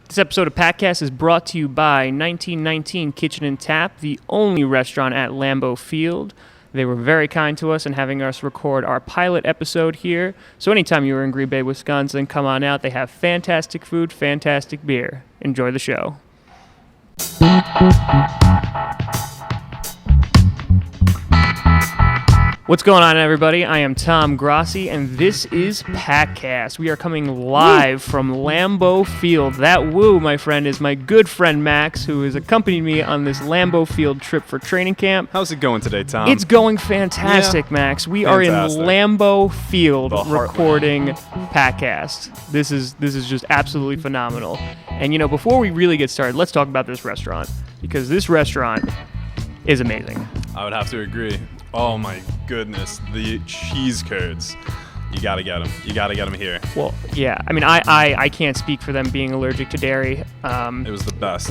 This episode of Packast is brought to you by 1919 Kitchen and Tap, the only restaurant at Lambeau Field. They were very kind to us in having us record our pilot episode here. So anytime you are in Green Bay, Wisconsin, come on out. They have fantastic food, fantastic beer. Enjoy the show. What's going on, everybody? I am Tom Grossi, and this is Packast. We are coming live from Lambeau Field. That woo, my friend, is my good friend Max, who has accompanied me on this Lambeau Field trip for training camp. How's it going today, Tom? It's going fantastic, Max. We are in Lambeau Field recording Packast. This is just absolutely phenomenal. And, before we really get started, let's talk about this restaurant, because this restaurant is amazing. I would have to agree. Oh my goodness, the cheese curds. You gotta get them. You gotta get them here. Well, yeah. I mean, I can't speak for them being allergic to dairy. It was the best.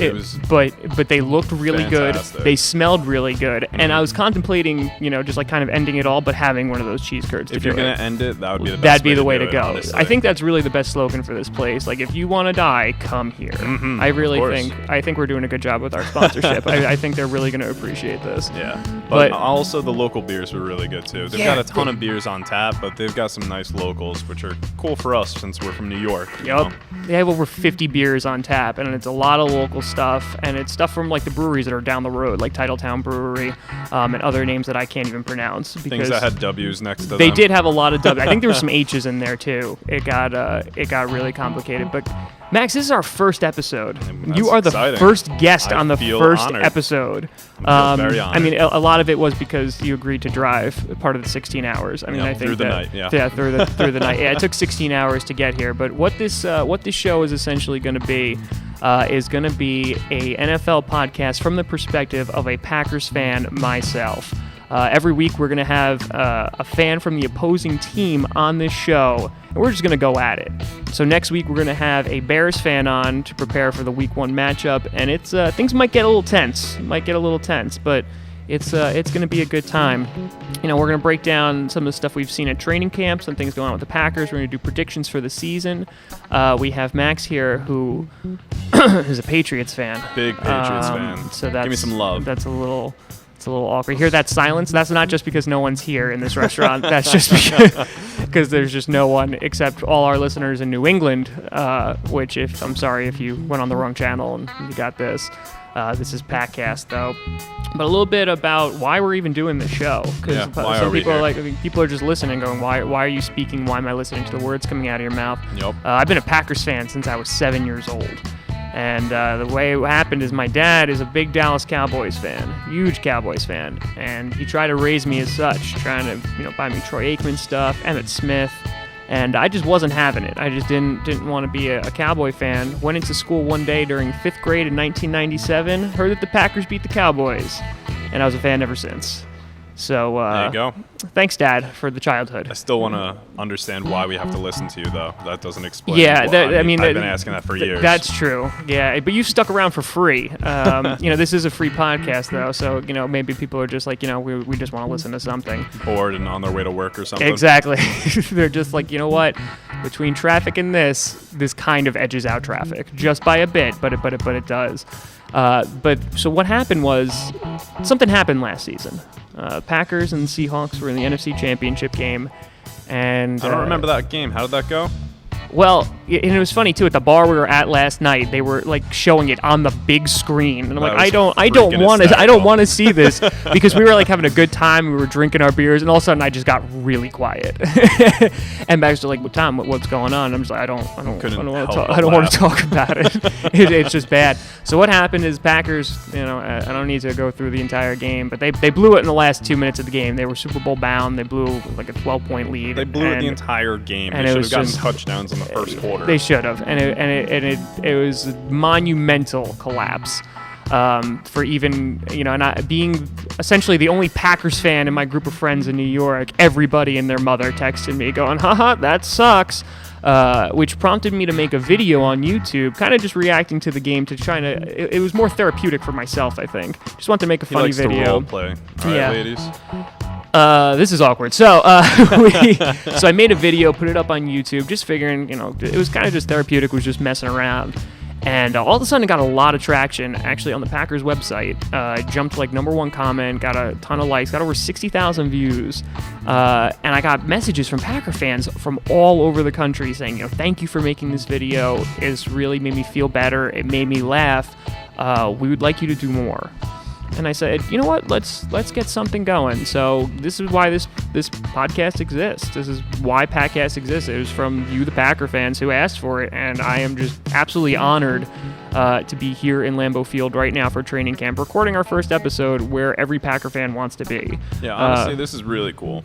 But they looked really fantastic. Good. They smelled really good. Mm-hmm. And I was contemplating, just like kind of ending it all, but having one of those cheese curds. If you're gonna end it, that would be the best. That'd be the way to go. Honestly. I think that's really the best slogan for this place. Like, if you want to die, come here. Mm-hmm, I really think we're doing a good job with our sponsorship. I think they're really going to appreciate this. Yeah. But also the local beers were really good too. They've got a ton of beers on tap, but they've got some nice locals, which are cool for us since we're from New York. Yep. They have over 50 beers on tap, and it's a lot of local stuff, and it's stuff from like the breweries that are down the road, like Titletown Brewery, and other names that I can't even pronounce. Things that had W's next to them. They did have a lot of W's. I think there were some H's in there too. It got really complicated, but Max, this is our first episode. You are the first guest on the first honored. Episode. I feel very honored. I mean, a lot of it was because you agreed to drive part of the 16 hours. I mean, I think through the night. Yeah, through the night. Yeah, it took 16 hours to get here. But what this show is essentially going to be is going to be a NFL podcast from the perspective of a Packers fan myself. Every week we're going to have a fan from the opposing team on this show, and we're just going to go at it. So next week we're going to have a Bears fan on to prepare for the Week 1 matchup, and it's things might get a little tense. But it's going to be a good time. We're going to break down some of the stuff we've seen at training camp, some things going on with the Packers. We're going to do predictions for the season. We have Max here, who is a Patriots fan. Big Patriots fan. So give me some love. It's a little awkward. You hear that silence? That's not just because no one's here in this restaurant. That's just because there's just no one except all our listeners in New England, which I'm sorry if you went on the wrong channel and you got this. This is Packast, though. But a little bit about why we're even doing this show. Because some people are people are just listening, going, why are you speaking? Why am I listening to the words coming out of your mouth? Yep. I've been a Packers fan since I was 7 years old. And the way it happened is my dad is a big Dallas Cowboys fan, huge Cowboys fan, and he tried to raise me as such, trying to buy me Troy Aikman stuff, Emmitt Smith, and I just wasn't having it. I just didn't want to be a Cowboy fan. Went into school one day during 5th grade in 1997, heard that the Packers beat the Cowboys, and I was a fan ever since. So there you go. Thanks, Dad, for the childhood. I still want to understand why we have to listen to you, though. That doesn't explain. Yeah, I've been asking that for years. That's true. Yeah, but you stuck around for free. This is a free podcast, though, so maybe people are just like, we just want to listen to something. Bored and on their way to work or something. Exactly. They're just like, you know what? Between traffic and this kind of edges out traffic just by a bit, but it does. So what happened was something happened last season. Packers and Seahawks were in the NFC Championship game, and I don't remember that game. How did that go? Well, and it was funny too. At the bar we were at last night, they were like showing it on the big screen, and I'm like, I don't want to see this because we were like having a good time. We were drinking our beers, and all of a sudden I just got really quiet. And Max was like, well, Tom, what's going on? I'm just like, I don't want to talk about it. It's just bad. So what happened is Packers, I don't need to go through the entire game, but they blew it in the last 2 minutes of the game. They were Super Bowl bound. They blew like a 12-point lead. They blew it the entire game. They should have gotten touchdowns in the first quarter. They should have, and it was a monumental collapse for even and being essentially the only Packers fan in my group of friends in New York. Everybody and their mother texted me going, haha, that sucks. Which prompted me to make a video on YouTube, kind of just reacting to the game to try to. It was more therapeutic for myself, I think. Just wanted to make a funny video. He likes to role play, right, ladies? This is awkward. So I made a video, put it up on YouTube, just figuring, it was kind of just therapeutic, was just messing around. And all of a sudden, it got a lot of traction, actually, on the Packers website. It jumped to, like, #1 comment, got a ton of likes, got over 60,000 views. And I got messages from Packer fans from all over the country saying, thank you for making this video. It's really made me feel better. It made me laugh. We would like you to do more. And I said, you know what? Let's get something going. So this is why this podcast exists. This is why Packast exists. It was from you, the Packer fans, who asked for it, and I am just absolutely honored to be here in Lambeau Field right now for training camp, recording our first episode where every Packer fan wants to be. Yeah, honestly, this is really cool.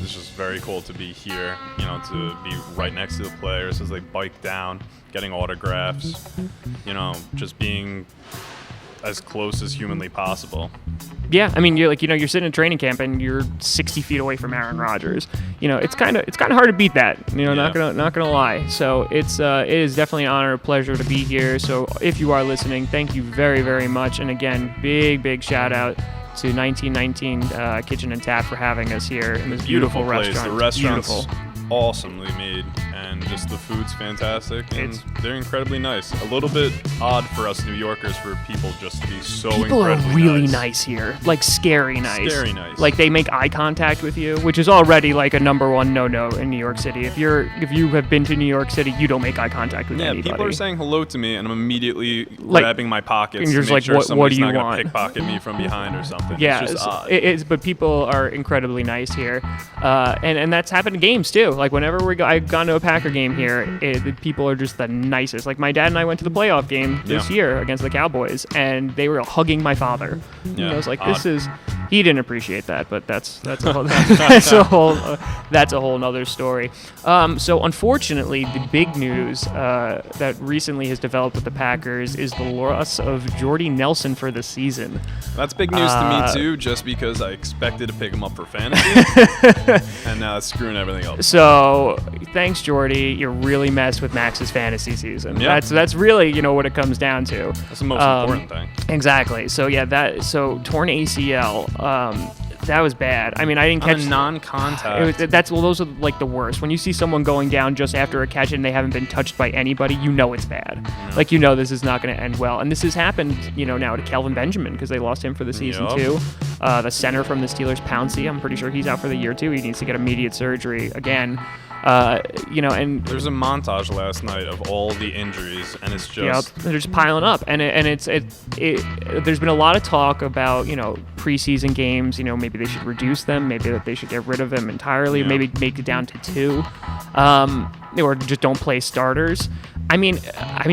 It's just very cool to be here, to be right next to the players as they bike down, getting autographs, just being as close as humanly possible. Yeah, I mean, you're sitting in training camp and you're 60 feet away from Aaron Rodgers. It's kind of hard to beat that. Yeah. Not gonna lie. So it is definitely an honor, a pleasure to be here. So if you are listening, thank you very, very much. And again, big shout out to 1919 Kitchen and Tap for having us here in this beautiful restaurant. The restaurant's awesomely made, and just the food's fantastic, and they're incredibly nice. A little bit odd for us New Yorkers for people just to be so people incredibly are really nice here, like scary nice. Scary nice. Like they make eye contact with you, which is already like a #1 no in New York City. If you have been to New York City, you don't make eye contact with anybody. Yeah, people are saying hello to me, and I'm immediately grabbing my pockets and you're to make sure what somebody's do you not want? going to pickpocket me from behind or something. Yeah, it's just odd. But people are incredibly nice here, and that's happened in games too. Like whenever I've gone to a Packer game here, the people are just the nicest. Like my dad and I went to the playoff game this year against the Cowboys, and they were hugging my father. Yeah, and I was like, odd. He didn't appreciate that, but that's a whole that's a whole nother story. So unfortunately, the big news that recently has developed with the Packers is the loss of Jordy Nelson for the season. That's big news to me too, just because I expected to pick him up for fantasy, and now it's screwing everything up. So thanks, Jordy. You really messed with Max's fantasy season. Yep. That's really what it comes down to. That's the most important thing. Exactly. So yeah, torn ACL. That was bad. I mean, I didn't catch non-contact. Those are like the worst. When you see someone going down just after a catch and they haven't been touched by anybody, it's bad. Yeah. Like this is not going to end well. And this has happened, now to Kelvin Benjamin because they lost him for the season too. The center from the Steelers, Pouncey, I'm pretty sure he's out for the year too. He needs to get immediate surgery again. And there's a montage last night of all the injuries, and it's just they're just piling up, and there's been a lot of talk about preseason games. Maybe they should reduce them, maybe that they should get rid of them entirely, maybe make it down to 2, or just don't play starters. I mean,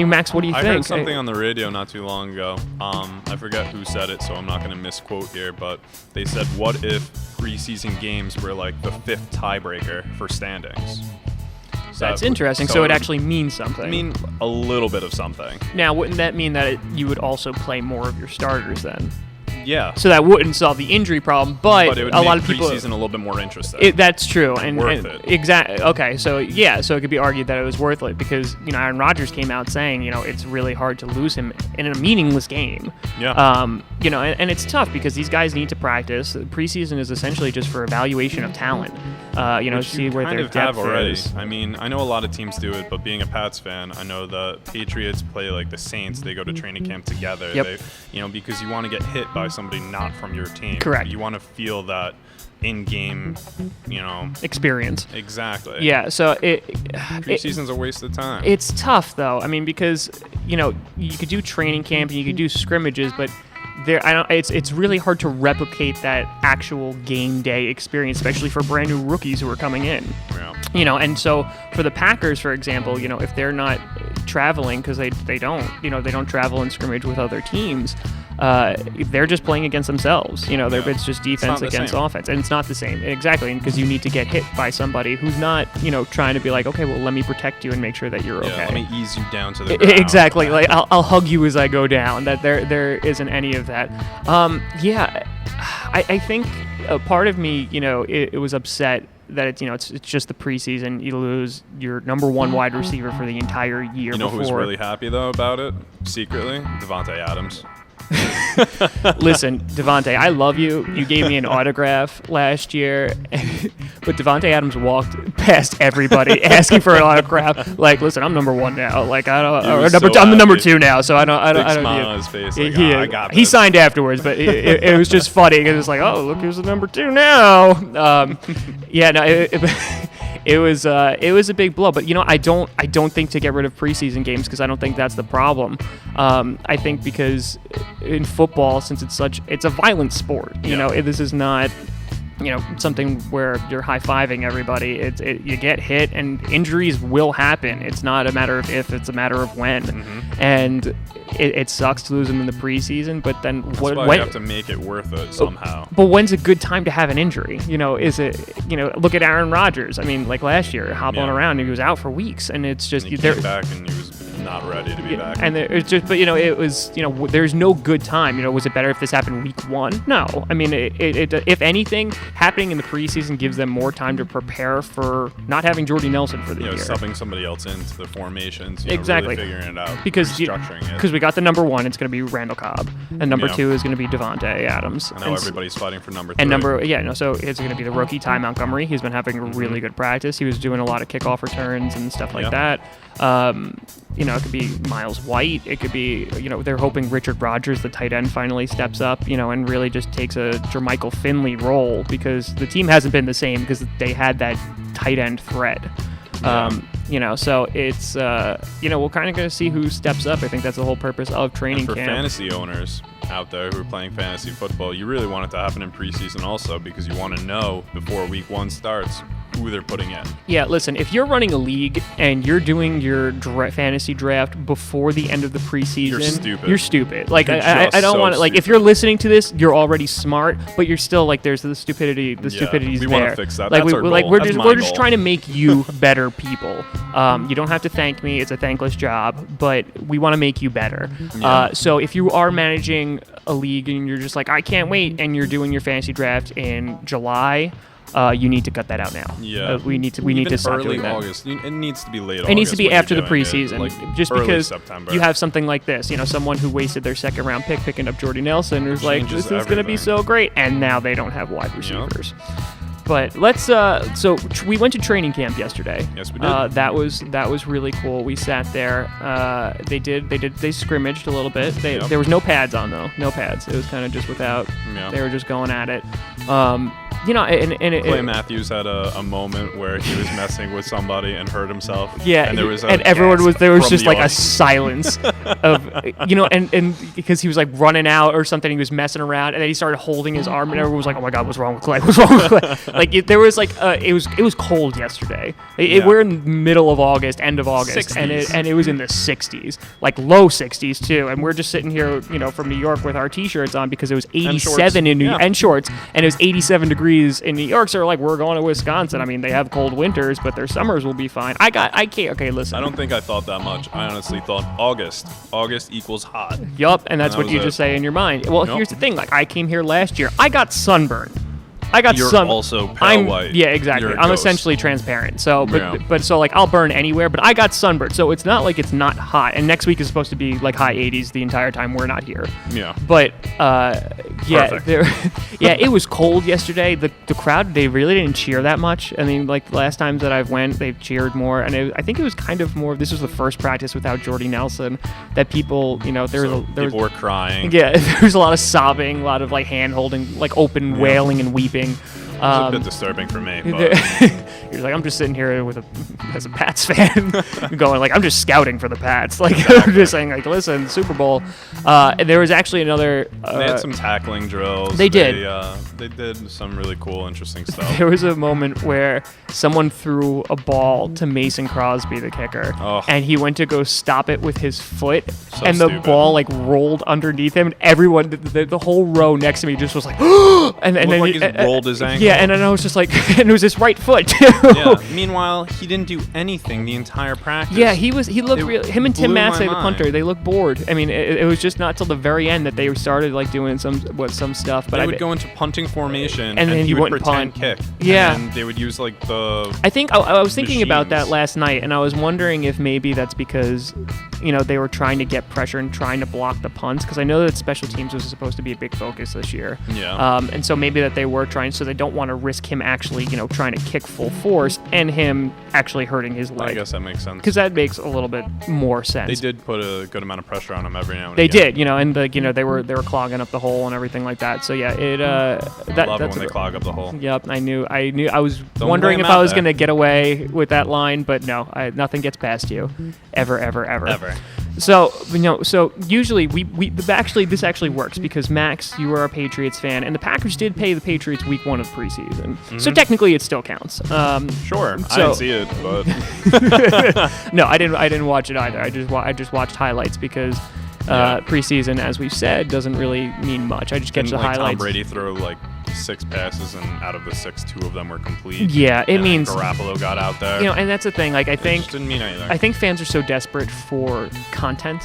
Max, what do you think? I heard something on the radio not too long ago. I forget who said it, so I'm not going to misquote here, but they said, what if preseason games were like the 5th tiebreaker for standings? That's interesting. So it actually means something. I mean, a little bit of something. Now, wouldn't that mean that you would also play more of your starters then? Yeah. So that wouldn't solve the injury problem, but it would a make lot of people. Preseason a little bit more interesting. That's true, and it. Exactly. Okay, so it could be argued that it was worth it because Aaron Rodgers came out saying it's really hard to lose him in a meaningless game. Yeah. And it's tough because these guys need to practice. Preseason is essentially just for evaluation of talent. See where their depth is. I mean, I know a lot of teams do it, but being a Pats fan, I know the Patriots play like the Saints. They go to training camp together. Yep. Because you want to get hit by somebody not from your team. Correct. You want to feel that in-game, experience. Exactly. Yeah. So preseason's a waste of time. It's tough though. I mean, because you could do training camp and you could do scrimmages, but it's really hard to replicate that actual game day experience, especially for brand new rookies who are coming in. Yeah. And so for the Packers, for example, if they're not traveling because they don't travel and scrimmage with other teams, they're just playing against themselves. It's just defense against offense, and it's not the same exactly because you need to get hit by somebody who's not trying to be like, okay, well, let me protect you and make sure that you're okay. Let me ease you down to the ground. Exactly. Like I'll hug you as I go down. That there isn't any of that. I think a part of me, it was upset that it's just the preseason. You lose your #1 wide receiver for the entire year. Who's really happy though about it? Secretly, Devontae Adams. Listen, Devontae, I love you. You gave me an autograph last year, but Devontae Adams walked past everybody asking for an autograph. Like, listen, I'm number one now. Like, I don't. I'm the number two now, so I don't. Big smile on his face. Like, I got this. He signed afterwards, but it was just funny because it's like, oh, look, who's the number two now? Yeah, no. It was a big blow, but I don't think to get rid of preseason games because I don't think that's the problem. I think because in football, since it's a violent sport, this is not something where you're high-fiving everybody. You get hit and injuries will happen. It's not a matter of if, it's a matter of when. Mm-hmm. And it sucks to lose them in the preseason, but then that's why you have to make it worth it somehow. But when's a good time to have an injury? Is it, look at Aaron Rodgers. I mean, like last year, hobbling around, and he was out for weeks, and it's just... And he came back and he was not ready to be back. And it's just, but it was, there's no good time. Was it better if this happened week one? No. I mean, it if anything, happening in the preseason gives them more time to prepare for not having Jordy Nelson for the year. Subbing somebody else into the formations. Exactly. Really figuring it out. Because we got the number one, it's going to be Randall Cobb, and number two is going to be Devontae Adams. I know everybody's fighting for number three. And so it's going to be the rookie Ty Montgomery. He's been having a really good practice. He was doing a lot of kickoff returns and stuff like that. It could be Miles White. It could be, they're hoping Richard Rodgers, the tight end, finally steps up, and really just takes a Jermichael Finley role because the team hasn't been the same because they had that tight end threat. So it's, we're kind of going to see who steps up. I think that's the whole purpose of training camp. For fantasy owners out there who are playing fantasy football, you really want it to happen in preseason also because you want to know before week one starts who they're putting in. Yeah, listen, if you're running a league and you're doing your fantasy draft before the end of the preseason, you're stupid. Like, I don't want to, like, if you're listening to this, you're already smart, but you're still, like, there's the stupidity. The stupidity's there. We want to fix that. Like, that's our goal. Like, we're just trying to make you better people. You don't have to thank me. It's a thankless job, but we want to make you better. Yeah. So if you are managing a league and you're just like, I can't wait, and you're doing your fantasy draft in July, you need to cut that out now. Yeah, we need to stop doing that. August. It needs to be late August. It needs to be after the preseason, just because September. You have something like this. Someone who wasted their second round pick picking up Jordy Nelson who's like, this is going to be so great, and now they don't have wide receivers. Yep. But let's. So we went to training camp yesterday. Yes, we did. That was really cool. We sat there. They scrimmaged a little bit. There was no pads on though. No pads. It was kind of just without. Yeah. They were just going at it. Clay Matthews had a moment where he was messing with somebody and hurt himself. Yeah, and there was just like a silence of and because he was like running out or something, he was messing around, and then he started holding his arm, and everyone was like, "Oh my God, what's wrong with Clay? What's wrong with Clay?" Like there was like it was cold yesterday. We're in the middle of August, end of August, 60s. and it was in the 60s, like low 60s too, and we're just sitting here, from New York with our T-shirts on because it was 87 and shorts, and it was 87 degrees in New York, so like we're going to Wisconsin. I mean, they have cold winters, but their summers will be fine. Okay, listen. I don't think I thought that much. I honestly thought August equals hot. Yup, and that's what you just say in your mind. Well, here's the thing. Like, I came here last year. I got sunburned. You're also pale white. Yeah, exactly. I'm essentially transparent. So, but so like I'll burn anywhere. But I got sunburned, so it's not like it's not hot. And next week is supposed to be like high 80s the entire time we're not here. Yeah. But it was cold yesterday. The crowd, they really didn't cheer that much. I mean, like the last times that I've went, they've cheered more. And I think it was kind of more. This was the first practice without Jordy Nelson. That people, people were crying. Yeah, there was a lot of sobbing, a lot of like hand holding, like open wailing and weeping. It was a bit disturbing for me. But You're like, I'm just sitting here as a Pats fan, going like, I'm just scouting for the Pats. Like, I'm just saying, like, listen, Super Bowl. And there was actually another. They had some tackling drills. They did. They did some really cool, interesting stuff. There was a moment where someone threw a ball to Mason Crosby, the kicker, and he went to go stop it with his foot, and the ball like rolled underneath him. And everyone, the whole row next to me, just was like, and then he rolled his ankle. Yeah, and I was just like, and it was his right foot too. Yeah. Meanwhile, he didn't do anything the entire practice. Yeah, he looked real. Him and Tim blew my Massey, the mind. punter, they looked bored. I mean, it was just not till the very end that they started like doing some stuff. But they would go into punting formation, and then he you would wouldn't pretend punt. kick. Yeah. And then they would use like the. I think I was thinking about that machines. last night, and I was wondering if maybe that's because, they were trying to get pressure and trying to block the punts, because I know that special teams was supposed to be a big focus this year. Yeah. And so maybe that they were trying, so they don't want to risk him actually, trying to kick full force and him actually hurting his leg. I guess that makes sense. Because that makes a little bit more sense. They did put a good amount of pressure on him every now and They again. did, and they were clogging up the hole and everything like that. So yeah, I love it when they clog up the hole. Yep, I knew. I was Don't wondering lay if him I out was there. gonna get away with that line, but no, nothing gets past you, ever. Ever. So so usually this actually works because Max, you are a Patriots fan, and the Packers did pay the Patriots week 1 of preseason, so technically it still counts. Sure. I So- didn't see it, but No, I didn't watch it either. I just watched highlights because preseason, as we've said, doesn't really mean much. I just catch didn't the like Tom highlights. Brady throw like 6 passes, and out of the 6, 2 of them were complete. Yeah, it and then means Garoppolo got out there. and that's the thing. Like I It think just didn't mean anything. I think fans are so desperate for content.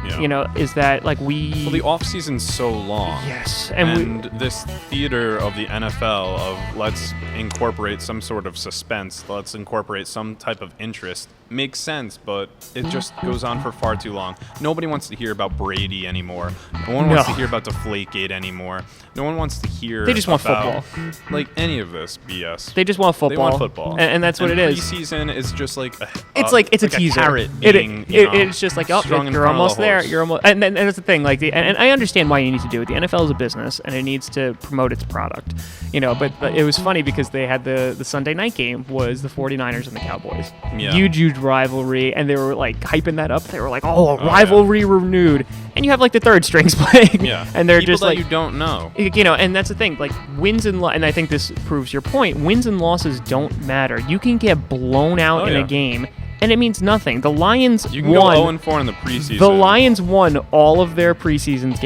Yeah. Is that like Well, the off season's so long. yes, And this theater of the NFL of let's incorporate some sort of suspense, let's incorporate some type of interest, makes sense, but it just goes on for far too long. Nobody wants to hear about Brady anymore. No one wants to hear about Deflategate anymore. No one wants to hear They just want about, football. like any of this BS. they just want football. They want football. and that's what it is. Preseason is just like It's like it's a teaser. carrot It- being, it's just like, oh, strung in you're front of almost the there. horse. You're almost, and that's the thing. Like, and I understand why you need to do it. The NFL is a business, and it needs to promote its product. But it was funny because they had the Sunday night game was the 49ers and the Cowboys. Yeah. Huge rivalry, and they were like hyping that up. They were like, oh, yeah. rivalry renewed, and you have like the third strings playing, Yeah. and they're People just that like you don't know. and that's the thing, like wins and and I think this proves your point, wins and losses don't matter. You can get blown out in yeah. a game and it means nothing. The Lions You can won. go 0-4 in the preseason. The Lions won all of their preseason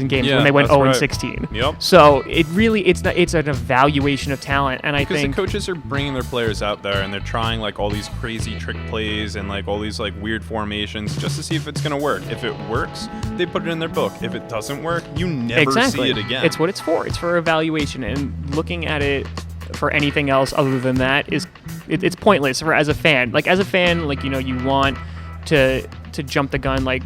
games Yeah, when they went that's 0-16. Yep. So it really it's an evaluation of talent, and I Because think the coaches are bringing their players out there and they're trying like all these crazy trick plays and like all these like weird formations just to see if it's gonna work. If it works, they put it in their book. If it doesn't work, you never exactly. see it again. It's what it's for. It's for evaluation, and looking at it for anything else other than that is it's pointless for as a fan. Like you want to jump the gun like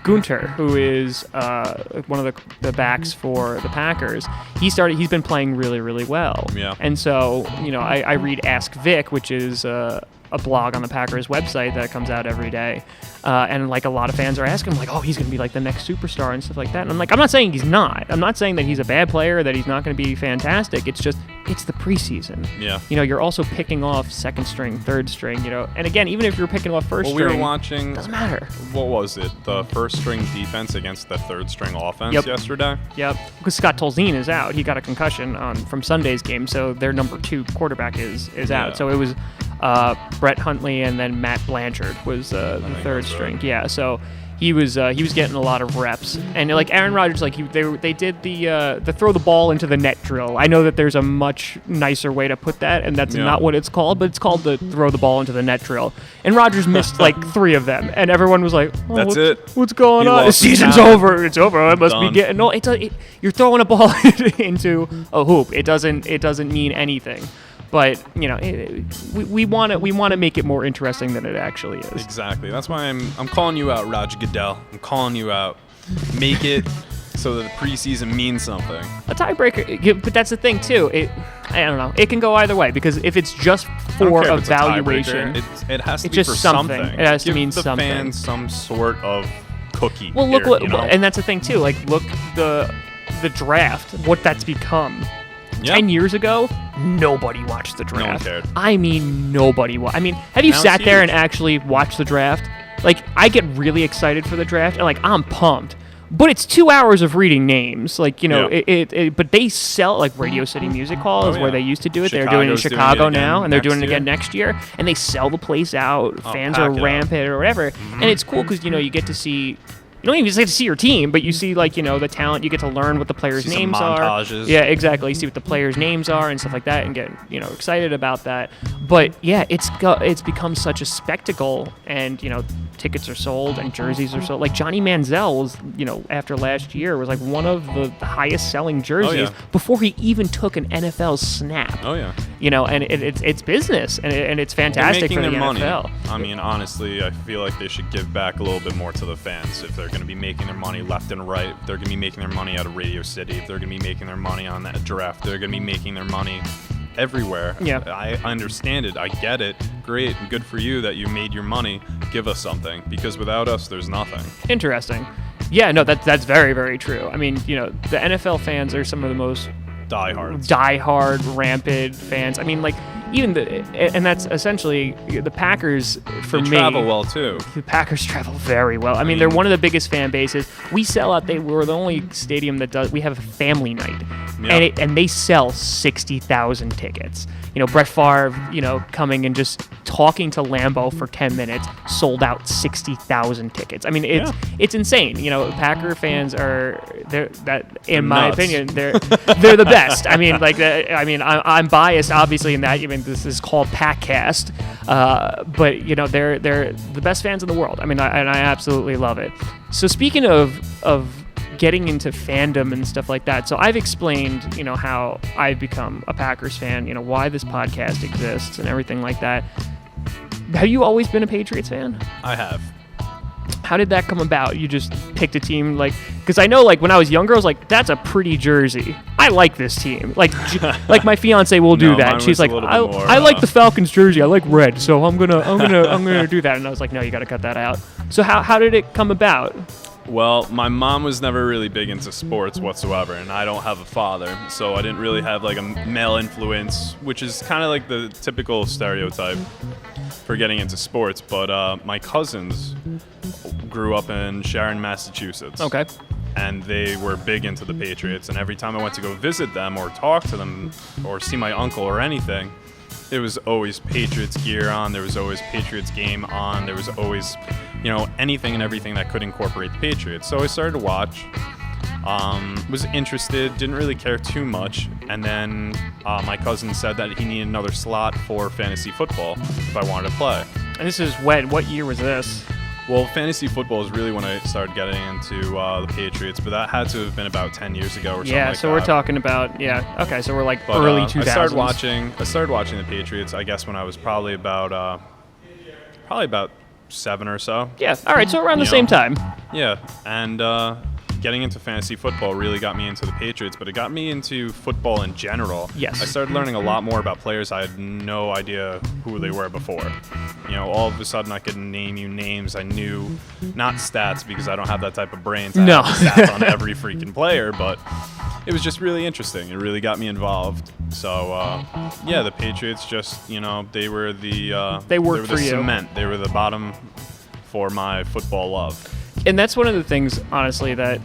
Gunter, who is one of the backs for the Packers. He's been playing really, really well. Yeah. And so, I read Ask Vic, which is a blog on the Packers website that comes out every day. And like a lot of fans are asking, like, oh, he's going to be like the next superstar and stuff like that. And I'm like, I'm not saying he's not. I'm not saying that he's a bad player, that he's not going to be fantastic. It's just, it's the preseason. Yeah. You're also picking off second string, third string, and again, even if you're picking off first Well, string, we were watching. doesn't matter. What was it? The first string defense against the third string offense Yep. yesterday. Yep, because Scott Tolzien is out. He got a concussion from Sunday's game, so their number 2 quarterback is Yeah. out. So it was Brett Huntley and then Matt Blanchard was the think third that's string. right. Yeah, so he was getting a lot of reps, and like Aaron Rodgers, like they did the throw the ball into the net drill. I know that there's a much nicer way to put that, and that's Yeah. not what it's called, but it's called the throw the ball into the net drill. And Rodgers missed like 3 of them, and everyone was like, oh, That's it. What's going He on? The lost his season's talent. over. It's over. I must be Done. getting. No, you're throwing a ball into a hoop. It doesn't mean anything. But we want to make it more interesting than it actually is. Exactly. That's why I'm calling you out, Raj Goodell. I'm calling you out. Make it so that the preseason means something. A tiebreaker, but that's the thing too. I don't know. It can go either way because if it's just I don't for care if it's a evaluation, tiebreaker. It has to it's be just for something. It has to Give mean the something. fans some sort of cookie. well, look here, you know? and that's the thing too. Like, look the draft, what that's become. Yeah. 10 years ago, nobody watched the draft. No one cared. I mean, nobody. I mean, have you Now sat it's there huge. and actually watched the draft? Like, I get really excited for the draft, and like, I'm pumped. But it's 2 hours of reading names, like Yeah. But they sell like Radio City Music Hall is Oh, where yeah. they used to do it. They're doing it in Chicago's doing it Chicago again now, and they're doing it next again year. next year. And they sell the place out. Oh, Fans pack are it up. rampant or whatever, and it's cool because you get to see you don't even just get to see your team, but you see like, the talent. You get to learn what the players' names are. Montages. Yeah, exactly. You see what the players' names are and stuff like that, and get excited about that. But yeah, it's become such a spectacle, and tickets are sold and jerseys are sold. Like Johnny Manziel was, after last year, was like one of the highest selling jerseys before he even took an NFL snap. Oh yeah. And it's business, and it's fantastic for the NFL. I mean, honestly, I feel like they should give back a little bit more to the fans. If they're going to be making their money left and right, if they're going to be making their money out of Radio City, if they're going to be making their money on that draft, they're going to be making their money everywhere. Yeah. I understand it. I get it. Great. And good for you that you made your money. Give us something, because without us, there's nothing. Interesting. Yeah, no, that's very, very true. I mean, the NFL fans are some of the most diehard, rampant fans. I mean, like, and that's essentially the Packers. For me, they travel well too. The Packers travel very well. I mean, they're one of the biggest fan bases. We sell out. We're the only stadium that does. We have a family night, and they sell 60,000 tickets. Brett Favre, coming and just talking to Lambeau for 10 minutes, sold out 60,000 tickets. I mean, it's insane. Packer fans in my opinion, they're the best. I mean, I'm biased, obviously, in that. This is called Packast, but they're the best fans in the world. I mean, I absolutely love it. So speaking of getting into fandom and stuff like that, so I've explained, how I've become a Packers fan, why this podcast exists and everything like that. Have you always been a Patriots fan? I have. How did that come about? You just picked a team, because I know, when I was younger, I was like, that's a pretty jersey. I like this team. Like my fiance will do that. She's like, I like the Falcons jersey. I like red, so I'm gonna do that. And I was like, no, you got to cut that out. So how did it come about? Well, my mom was never really big into sports whatsoever, and I don't have a father, so I didn't really have a male influence, which is kind of like the typical stereotype for getting into sports. But my cousins grew up in Sharon, Massachusetts. Okay. And they were big into the Patriots, and every time I went to go visit them or talk to them or see my uncle or anything, there was always Patriots gear on, there was always Patriots game on, there was always, anything and everything that could incorporate the Patriots. So I started to watch, was interested, didn't really care too much, and then my cousin said that he needed another slot for fantasy football if I wanted to play. And this is what year was this? Well, fantasy football is really when I started getting into the Patriots, but that had to have been about 10 years ago or something like that. Yeah, so we're talking about, okay, so we're early 2000s. I started watching the Patriots, I guess, when I was probably about 7 or so. Yeah, all right, so around the same time. Yeah, and getting into fantasy football really got me into the Patriots, but it got me into football in general. Yes. I started learning a lot more about players I had no idea who they were before. All of a sudden I could name you names. I knew, not stats because I don't have that type of brain to have stats on every freaking player, but it was just really interesting. It really got me involved. So, the Patriots just, they were the cement. They were the bottom for my football love. And that's one of the things, honestly, that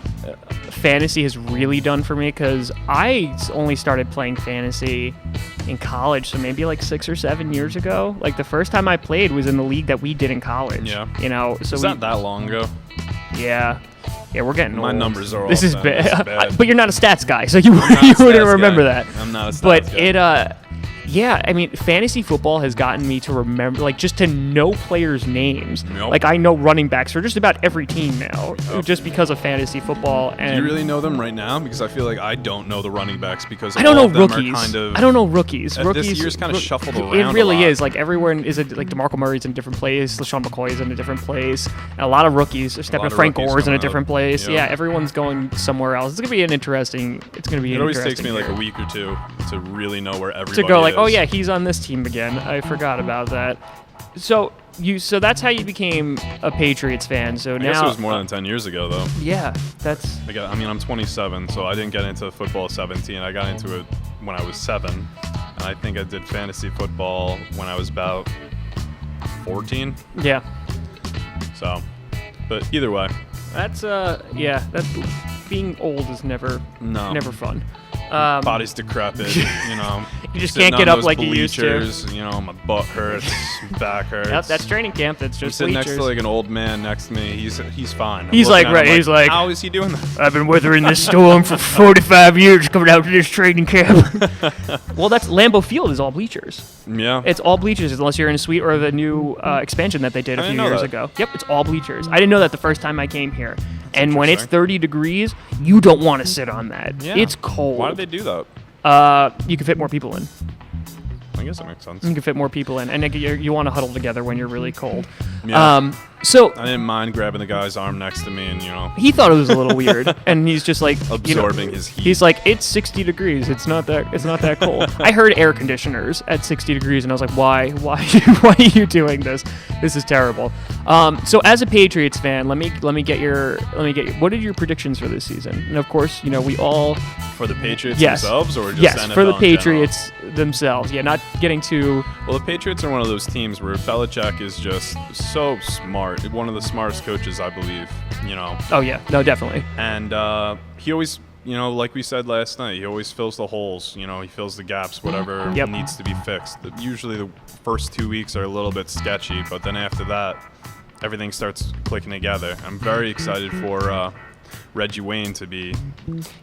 fantasy has really done for me, because I only started playing fantasy in college, so maybe 6 or 7 years ago. The first time I played was in the league that we did in college. Yeah. So was that long ago? Yeah. Yeah, we're getting old. My numbers are all This is bad. But you're not a stats guy, so you wouldn't remember that. I'm not a stats guy. But yeah, I mean, fantasy football has gotten me to remember, just to know players' names. Nope. I know running backs for just about every team now, just because of fantasy football. And do you really know them right now? Because I feel like I don't know the running backs because I don't know rookies. I don't know rookies. This year's kind of shuffled around. It really is. Everywhere is DeMarco Murray's in a different place. LaShawn McCoy is in a different place. And a lot of rookies. Frank Gore's in a different place. Yep. Yeah, everyone's going somewhere else. It's gonna be interesting. It always takes me a week or two to really know where everybody to go is. Oh yeah, he's on this team again. I forgot about that. So that's how you became a Patriots fan. So I guess it was more than 10 years ago, though. Yeah, that's. I'm 27, so I didn't get into football at 17. I got into it when I was 7, and I think I did fantasy football when I was about 14. Yeah. So, but either way. That's being old is never fun. Body's decrepit, You just Sitting can't get on up those like you used to. bleachers, you know, my butt hurts, back hurts. Yep, that's training camp. That's I'm just sitting bleachers. next to like an old man next to me. He's fine. I'm He's looking like, at him right, he's like, how is he doing that? I've been weathering this storm for 45 years coming out to this training camp. Well, that's Lambeau Field is all bleachers. Yeah. It's all bleachers unless you're in a suite or the new expansion that they did a few years ago. Yep, it's all bleachers. I didn't know that the first time I came here. And when it's 30 degrees, you don't want to sit on that. Yeah. It's cold. Why do they do that? You can fit more people in. I guess that makes sense. You can fit more people in, and you want to huddle together when you're really cold. Yeah. So I didn't mind grabbing the guy's arm next to me and, you know, he thought it was a little weird, and he's just like absorbing his heat. He's like, it's 60 degrees. It's not that cold. I heard air conditioners at 60 degrees, and I was like, why are you doing this? This is terrible. So as a Patriots fan, let me get your what are your predictions for this season? And of course, you know, we all for the Patriots yes. themselves, or just yes NFL for the in Patriots themselves. Yeah, not getting too. Well, the Patriots are one of those teams where Belichick is just so smart. One of the smartest coaches, I believe. You know. Oh yeah, no, definitely. And he always, you know, like we said last night, he always fills the holes. You know, he fills the gaps, whatever needs to be fixed. Usually, the first 2 weeks are a little bit sketchy, but then after that, everything starts clicking together. I'm very excited for Reggie Wayne to be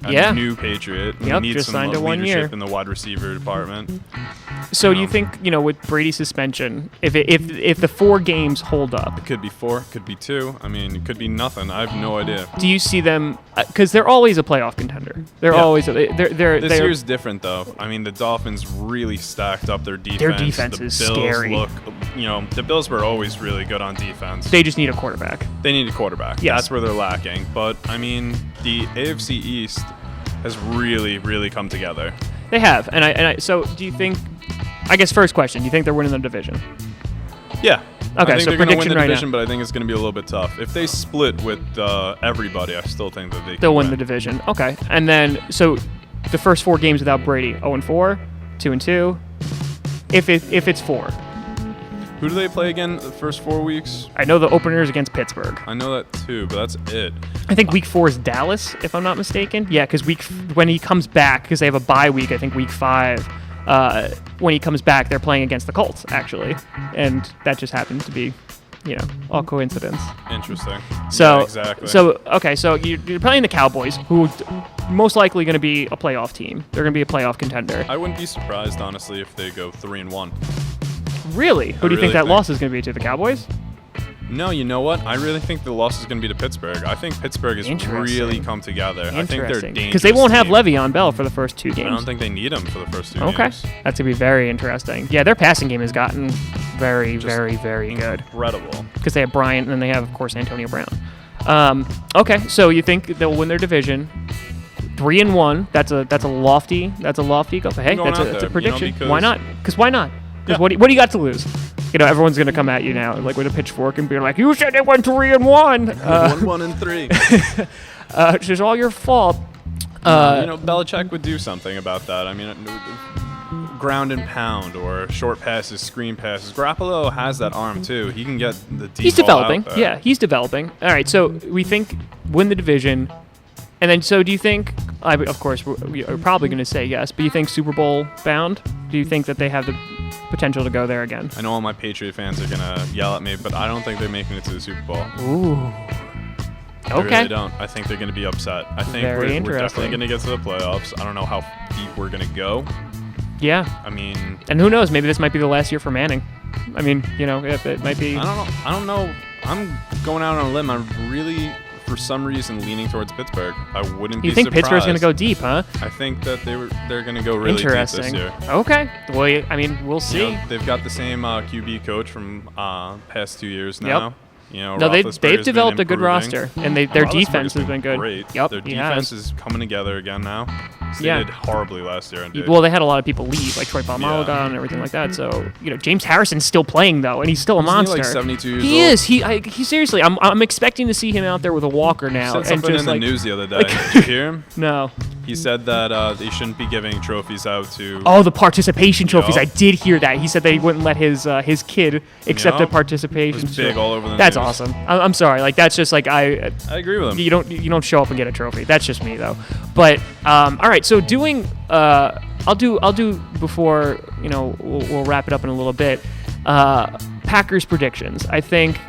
a new Patriot. Yep, He needs just some signed to 1 year. leadership in the wide receiver department. So do you think, you know, with Brady's suspension, if the 4 games hold up, It could be 4, could be 2. I mean, it could be nothing. I have no idea. do you see them? Because they're always a playoff contender. They're always This year's different though. I mean, the Dolphins really stacked up their defense. Their defense the is Bills scary. Look, you know, the Bills were always really good on defense. They just need a quarterback. They need a quarterback. Yes. That's where they're lacking. But I mean, the AFC East has really, really come together. They have, and I. So do you think? I guess first question: do you think they're winning the division? Yeah. Okay, I think so they're going to win prediction the right division, now. but I think it's going to be a little bit tough. If they split with everybody, I still think that they They'll can win the division. Okay, and then so the first 4 games without Brady: 0-4, 2-2. If it's 4, Who do they play again the first 4 weeks? I know the opener is against Pittsburgh. I know that too, but that's it. I think week 4 is Dallas, if I'm not mistaken. Yeah, because when he comes back, because they have a bye week, I think week 5. When he comes back, they're playing against the Colts, actually. And that just happens to be, you know, all coincidence. Interesting. So, Yeah, exactly. So you're playing the Cowboys, who most likely going to be a playoff team. They're going to be a playoff contender. I wouldn't be surprised, honestly, if they go 3-1. Really? Who do you really think that think- loss is going to be to the Cowboys? No, you know what? I really think the loss is going to be to Pittsburgh. I think Pittsburgh has really come together. I think they're dangerous. Because they won't have team. Le'Veon Bell for the first 2 games. I don't think they need him for the first 2 Okay. games. That's going to be very interesting. Yeah, their passing game has gotten very, very, very good. Incredible. Because they have Bryant, and then they have, of course, Antonio Brown. Okay, so you think they'll win their division. 3-1. That's a lofty goal. But hey, going that's out a there, prediction. because- Why not? Because why not? Because Yeah. what do you got to lose? You know, everyone's gonna come at you now, like with a pitchfork, and be like, "You said they went 3-1." 1-3. It's just all your fault. You know, Belichick would do something about that. I mean, ground and pound or short passes, screen passes. Garoppolo has that arm too. He can get the deep He's ball developing. out there. Yeah, he's developing. All right, so we think win the division, and then so do you think? Of course, we are probably going to say yes, but you think Super Bowl bound? Do you think that they have the potential to go there again? I know all my Patriot fans are gonna yell at me, but I don't think they're making it to the Super Bowl. Ooh. I Okay. really don't. I think they're going to be upset. I think Very we're interesting. definitely going to get to the playoffs. I don't know how deep we're going to go. Yeah. I mean, And who knows? Maybe this might be the last year for Manning. I mean, you know, it might be. I don't know. I'm going out on a limb. I'm really, for some reason, leaning towards Pittsburgh. I wouldn't be You think surprised. Pittsburgh's going to go deep, huh? I think that they're going to go really deep this Interesting. year. Okay. Well, I mean, we'll You see. know, they've got the same QB coach from past 2 years now. You know, No, they've Roethlisberger's developed been a good improving. roster, and their Roethlisberger's defense has been good. Great. Yep, Their he defense has. is coming together again now. They Yeah. did horribly last year. And Well, they had a lot of people leave, like Troy Polamalu Yeah. and everything like that. So, you know, James Harrison's still playing though, and he's still a Isn't he, monster. like 72 years He old? is. He seriously. I'm expecting to see him out there with a walker now. Said and something just in the like, news the other day. Did you hear him? No. He said that they shouldn't be giving trophies out to. Oh, the participation trophies. Yup. I did hear that. He said they wouldn't let his kid accept a Yup. participation. It was big all over the That's news. awesome. I'm sorry. Like that's just like I agree with him. you don't show up and get a trophy. That's just me though. But all right. So doing I'll do before we'll wrap it up in a little bit. Packers predictions. I think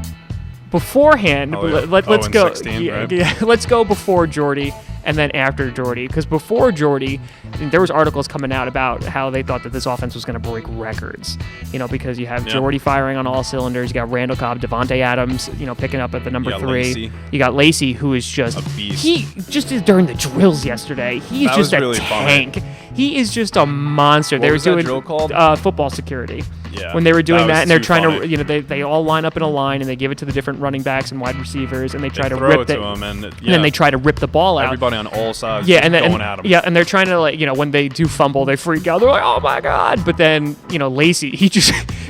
beforehand. Let's go. 16, right? Let's go before Jordy and then after Jordy, because before Jordy, there was articles coming out about how they thought that this offense was going to break records. Because you have Jordy firing on all cylinders. You got Randall Cobb, Devontae Adams, picking up at the number 3. Lacey. You got Lacey, who is just a beast. He just is during the drills yesterday. He's just a really tank. funny. He is just a monster. They were doing drill called? Football security. Yeah, when they were doing that and they're trying funny. to, they all line up in a line and they give it to the different running backs and wide receivers and they try to throw rip it to them and then they try to rip the ball out. Everybody on all sides and then, going at them. Yeah, and they're trying to when they do fumble, they freak out. They're like, oh my God. But then, Lacey,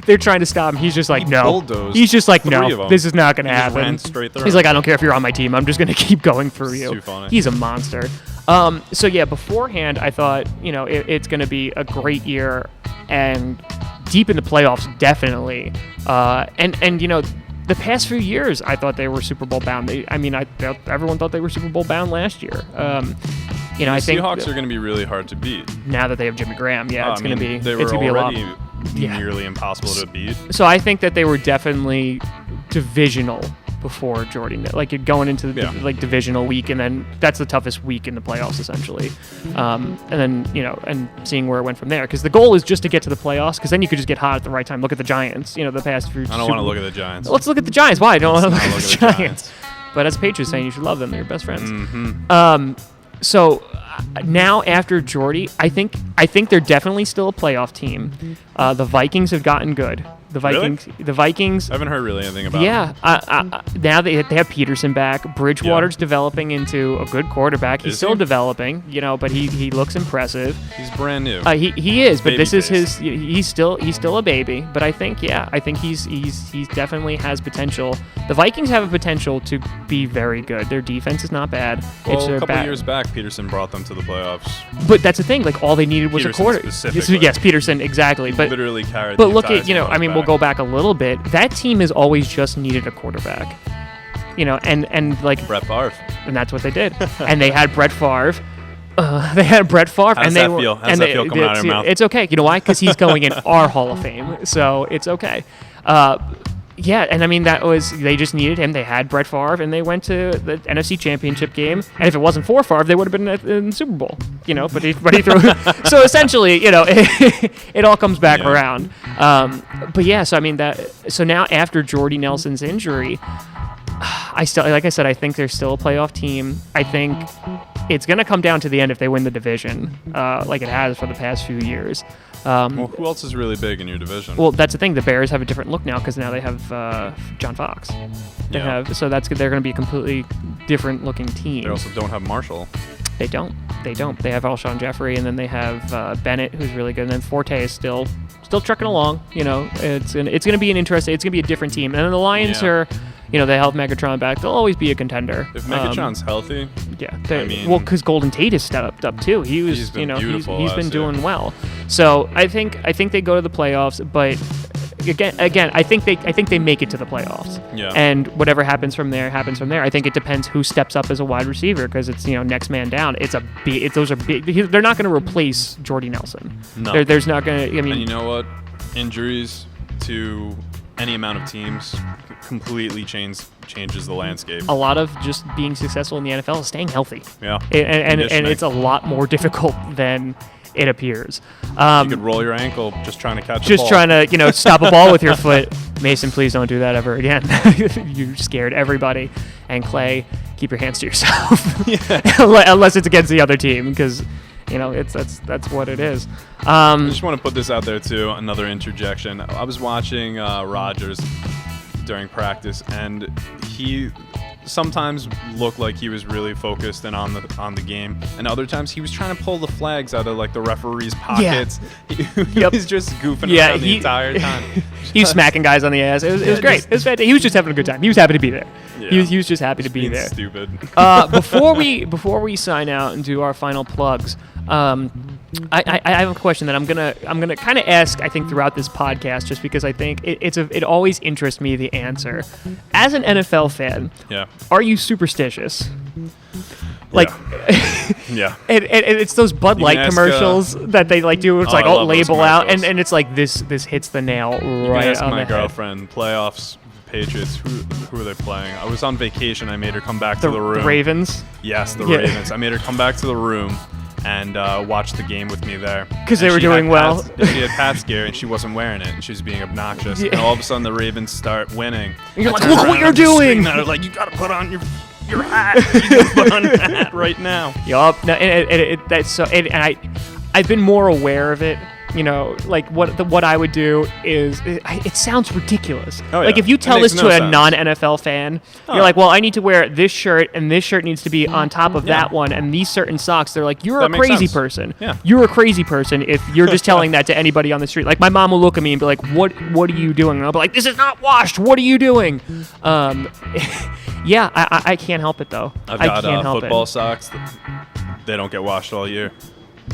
they're trying to stop him. He's just like, no. Bulldozed He's just like, no, 3 of them. this is not going to He just happen. ran straight through He's him. like, I don't care if you're on my team. I'm just going to keep going through you. Too funny. He's a monster. So yeah, beforehand, I thought, it's going to be a great year and deep in the playoffs, definitely. And the past few years, I thought they were Super Bowl bound. Everyone thought they were Super Bowl bound last year. I think Seahawks are going to be really hard to beat. Now that they have Jimmy Graham, it's going to be they were it's going to be a lot. already nearly impossible to beat. So I think that they were definitely divisional before Jordy, like going into the divisional week, and then that's the toughest week in the playoffs essentially. And then and seeing where it went from there, because the goal is just to get to the playoffs, because then you could just get hot at the right time. Look at the Giants. The past few. I don't want to look at the Giants. Let's look at the Giants. Why? I don't want to look at the Giants. Giants. But as a Patriots fan, you should love them. They're your best friends. Mm-hmm. So now after Jordy, I think they're definitely still a playoff team. The Vikings have gotten good. The Vikings. I haven't heard really anything about them. Now they have Peterson back. Bridgewater's developing into a good quarterback. He's still developing, but he looks impressive. He's brand new. He is, but Baby this is face. he's still a baby. But I think he definitely has potential. The Vikings have a potential to be very good. Their defense is not bad. Well, a couple years back, Peterson brought them to the playoffs. But that's the thing. Like all they needed was Peterson a quarter. specifically. Yes, Peterson exactly. But literally carried. But the look entire at team we'll go back a little bit. That team has always just needed a quarterback. And like Brett Favre. And that's what they did. And they had Brett Favre. They had Brett Favre. How does that feel? How does that feel coming out of your mouth? It's okay. You know why? Because he's going in our Hall of Fame. So it's okay. And they just needed him. They had Brett Favre, and they went to the NFC Championship game. And if it wasn't for Favre, they would have been in the Super Bowl. But he threw. So essentially, it all comes back around. So now after Jordy Nelson's injury, like I said, I think they're still a playoff team. I think it's going to come down to the end if they win the division, like it has for the past few years. Who else is really big in your division? Well, that's the thing. The Bears have a different look now because now they have John Fox. They're going to be a completely different looking team. They also don't have Marshall. They don't. They have Alshon Jeffrey, and then they have Bennett, who's really good, and then Forte is still trucking along. It's going to be an interesting. It's going to be a different team, and then the Lions are. They held Megatron back. They'll always be a contender. If Megatron's healthy, because Golden Tate has stepped up too. He's been beautiful. He's been doing well. So I think they go to the playoffs, but again, I think they make it to the playoffs. Yeah. And whatever happens from there happens from there. I think it depends who steps up as a wide receiver because it's next man down. Those are big. They're not going to replace Jordy Nelson. No. There's not going to. And you know what? Injuries to any amount of teams completely changes the landscape. A lot of just being successful in the NFL is staying healthy. Yeah. And it's a lot more difficult than it appears. You could roll your ankle just trying to catch a ball. Just trying to, stop a ball with your foot. Mason, please don't do that ever again. You scared everybody. And Clay, keep your hands to yourself. Unless it's against the other team, because that's what it is. I just want to put this out there too. Another interjection. I was watching Rodgers during practice, and he sometimes looked like he was really focused and on the game, and other times he was trying to pull the flags out of like the referee's pockets. He was just goofing around the entire time. He was smacking guys on the ass. It was great. It was fantastic. He was just having a good time. He was happy to be there. Yeah. He was just happy to be there. Stupid. Before we sign out and do our final plugs, I have a question that I'm gonna kind of ask. I think throughout this podcast, just because I think it always interests me the answer. As an NFL fan, are you superstitious? Like, yeah. and it's those Bud Light commercials that they like do. It's like, label out, and it's like this hits the nail right you can ask on my the head. girlfriend, playoffs, Patriots, who are they playing? I was on vacation. I made her come back to the room. The Ravens? Yes, the Ravens. I made her come back to the room and watch the game with me there. Because they were doing well. She had Pat's gear, and she wasn't wearing it, and she was being obnoxious. And all of a sudden, the Ravens start winning. And you're like, look what you're doing! I was like, you got to put on your hat. You got to put on your hat right now. Yup. No, that's so. And I've been more aware of it. You know, like what I would do is it sounds ridiculous. Oh, yeah. Like if you tell this to a non-NFL fan, Oh. you're like, well, I need to wear this shirt and this shirt needs to be on top of that one and these certain socks. They're like, you're That a makes crazy sense. person. Yeah. You're a crazy person if you're just telling that to anybody on the street. Like my mom will look at me and be like, what are you doing? And I'll be like, this is not washed. What are you doing? Yeah, I can't help it though. I've I got can't help football it. socks. They don't get washed all year.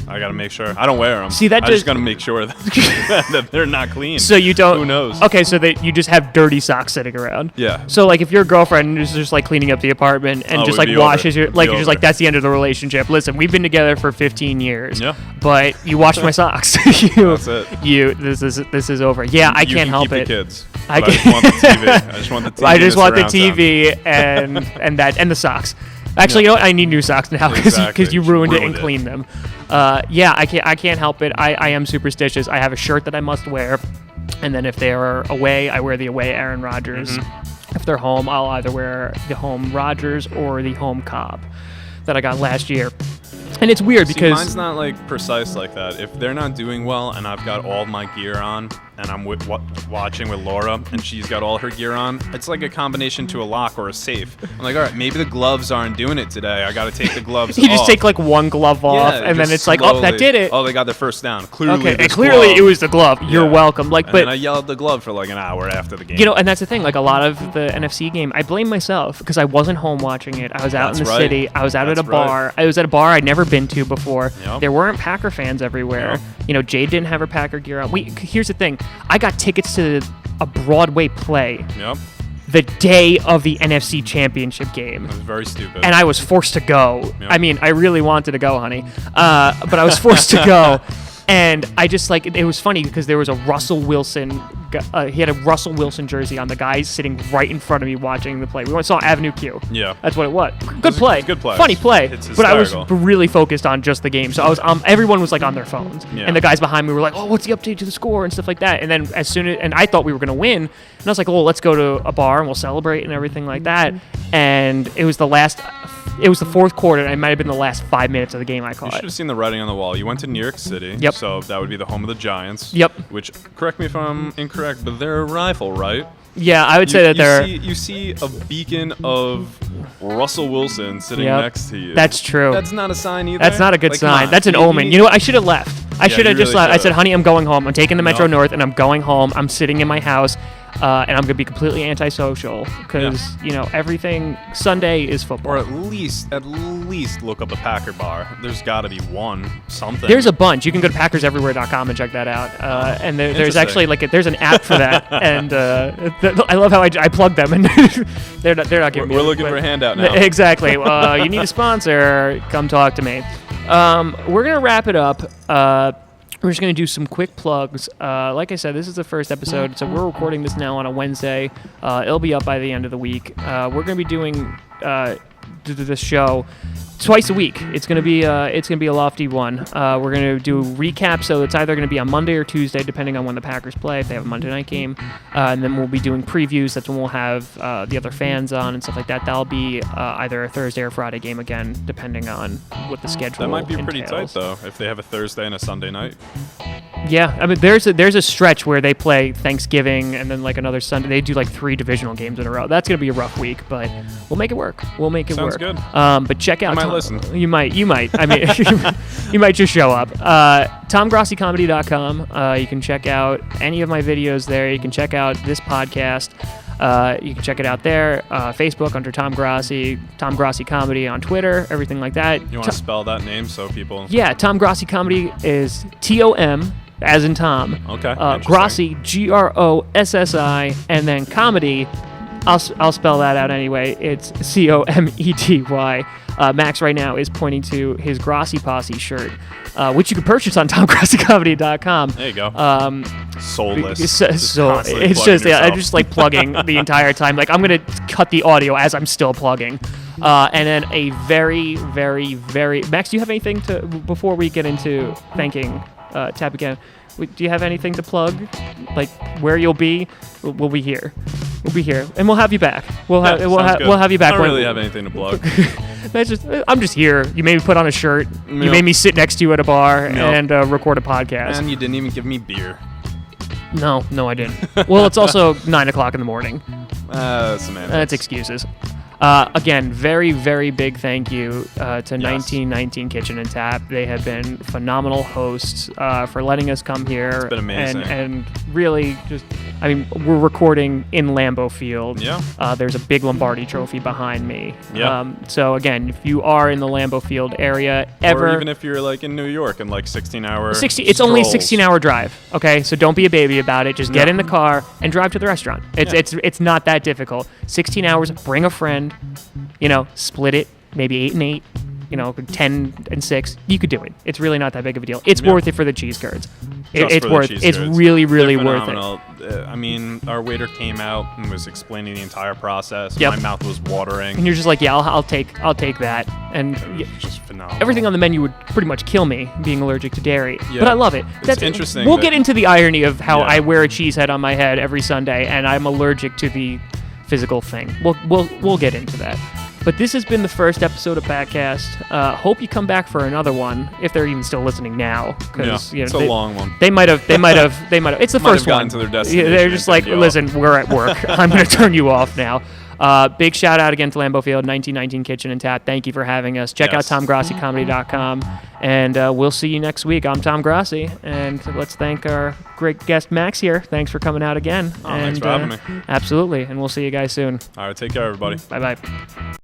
I gotta make sure. I don't wear them. See, that I just gotta make sure that they're not clean. So you don't. Who knows? Okay, so you just have dirty socks sitting around. Yeah. So like, if your girlfriend is just like cleaning up the apartment and Oh, just it'd like be washes over. your, like Be you're just over. like, that's the end of the relationship. Listen, we've been together for 15 years. Yeah. But you washed my socks. That's it. This is over. Yeah, I You can't can help keep it. the kids. I But I just want the TV. I just want the TV. I just want the and surround sound. TV and the socks. Actually, you know what? I need new socks now because Exactly. you ruined it and Ruined it. cleaned them. Yeah, I can't help it. I am superstitious. I have a shirt that I must wear, and then if they are away, I wear the away Aaron Rodgers. Mm-hmm. If they're home, I'll either wear the home Rodgers or the home Cobb that I got last year. And it's weird See, because mine's not like precise like that. If they're not doing well and I've got all my gear on and I'm watching with Laura and she's got all her gear on, it's like a combination to a lock or a safe. I'm like, all right, maybe the gloves aren't doing it today. I got to take the gloves you off. just take like one glove off, and then just it's like, oh, that slowly. did it. Oh, they got their first down. Clearly, Okay, and this clearly glove. it was the glove. You're Yeah. welcome. Like, And but then I yelled at the glove for like an hour after the game. you know, and that's the thing. Like a lot of the NFC game, I blame myself because I wasn't home watching it. I was out in That's the right. city. I was out at a That's right. bar. I was at a bar I'd never been to before. Yep. There weren't Packer fans everywhere. Yep. You know, Jade didn't have her Packer gear on. Here's the thing. I got tickets to a Broadway play Yep. the day of the NFC Championship game. It was very stupid. And I was forced to go. Yep. I mean, I really wanted to go, honey. But I was forced to go. And I just like, it was funny because there was a Russell Wilson, he had a Russell Wilson jersey on. The guy sitting right in front of me watching the play. We saw Avenue Q. Yeah. That's what it was. Good play. Good play. Funny play. It's but I was hysterical. really focused on just the game. So I was, everyone was like on their phones. Yeah. And the guys behind me were like, oh, what's the update to the score and stuff like that. And then and I thought we were going to win. And I was like, oh, let's go to a bar and we'll celebrate and everything like that. And it was the fourth quarter, and it might have been the last 5 minutes of the game I You caught. should have seen the writing on the wall. You went to New York City. Yep. So that would be the home of the Giants. Yep. Which, correct me if I'm incorrect, but they're a rival, right? Yeah, I would say that they're... You see a beacon of Russell Wilson sitting Yep. next to you. That's true. That's not a sign either. That's not a good Like, come sign. on. That's an omen. You know what? I should have left. I should have you just really left. I said, should've. honey, I'm going home. I'm taking the Metro No. North, and I'm going home. I'm sitting in my house, and I'm going to be completely antisocial because, you know, everything Sunday is football. Or at least look up a Packer bar. There's got to be one, something. There's a bunch. You can go to PackersEverywhere.com and check that out. And there's Interesting. actually there's an app for that. And I love how I plug them, and they're not giving me. We're looking for a handout now. Exactly. You need a sponsor? Come talk to me. We're gonna wrap it up. We're just going to do some quick plugs. Like I said, this is the first episode, so we're recording this now on a Wednesday. It'll be up by the end of the week. We're going to be doing the show twice a week. It's going to be a lofty one. We're going to do recaps, so it's either going to be on Monday or Tuesday, depending on when the Packers play, if they have a Monday night game. And then we'll be doing previews. That's when we'll have the other fans on and stuff like that. That'll be either a Thursday or Friday game again, depending on what the schedule That might be pretty tight, entails. though, if they have a Thursday and a Sunday night. Yeah, I mean, there's a stretch where they play Thanksgiving and then like another Sunday. They do like 3 divisional games in a row. That's gonna be a rough week, but we'll make it work. We'll make it Sounds work. good. But check out. I might listen. You might. I mean, you might just show up. TomGrossiComedy.com. You can check out any of my videos there. You can check out this podcast. You can check it out there. Facebook under Tom Grossi Comedy on Twitter, everything like that. You want to spell that name so people... Yeah, Tom Grossi Comedy is Tom, as in Tom. Okay. interesting. Grossi, Grossi, and then comedy, I'll spell that out anyway. It's Comedy. Max right now is pointing to his Grossi Posse shirt, which you can purchase on TomGrossiComedy.com. There you go. Soulless. So it's just I'm just like plugging the entire time. Like I'm gonna cut the audio as I'm still plugging. And then a very, very, very Max. Do you have anything to before we get into thanking Tap again? Do you have anything to plug? Like where you'll be? We'll be here. We'll be here, and we'll have you back. We'll have you back. I don't really have anything to plug. I'm just here. You made me put on a shirt. You made me sit next to you at a bar and record a podcast. And you didn't even give me beer. No, I didn't. Well, it's also 9 o'clock in the morning. Semantics. That's excuses. Again, very, very big thank you to 1919 Kitchen and Tap. They have been phenomenal hosts for letting us come here. It's been amazing. And really just, I mean, we're recording in Lambeau Field. Yeah. There's a big Lombardi trophy behind me. Yeah. So again, if you are in the Lambeau Field area, or even if you're like in New York and like 16-hour it's only a 16-hour drive, okay? So don't be a baby about it. Just get in the car and drive to the restaurant. It's not that difficult. 16 hours, bring a friend, split it, maybe 8 and 8, 10 and 6. You could do it. It's really not that big of a deal. It's worth it for the cheese curds. It's worth it. It's really, really worth it. I mean, our waiter came out and was explaining the entire process. Yep. My mouth was watering. And you're just like, yeah, I'll take that. And just phenomenal. Everything on the menu would pretty much kill me, being allergic to dairy. Yeah. But I love it. That's interesting. We'll get into the irony of how I wear a cheese head on my head every Sunday, and I'm allergic to the physical thing. We'll get into that. But this has been the first episode of Packast. Hope you come back for another one, if they're even still listening now. Because it's a long one. They might have. It's the first one. To their destination. They're just like, listen, we're at work. I'm going to turn you off now. Big shout out again to Lambeau Field, 1919 Kitchen and Tap. Thank you for having us. Check out TomGrossiComedy.com, and we'll see you next week. I'm Tom Grossi, and let's thank our great guest Max here. Thanks for coming out again. Thanks for having me. Absolutely, and we'll see you guys soon. All right, take care, everybody. Bye-bye.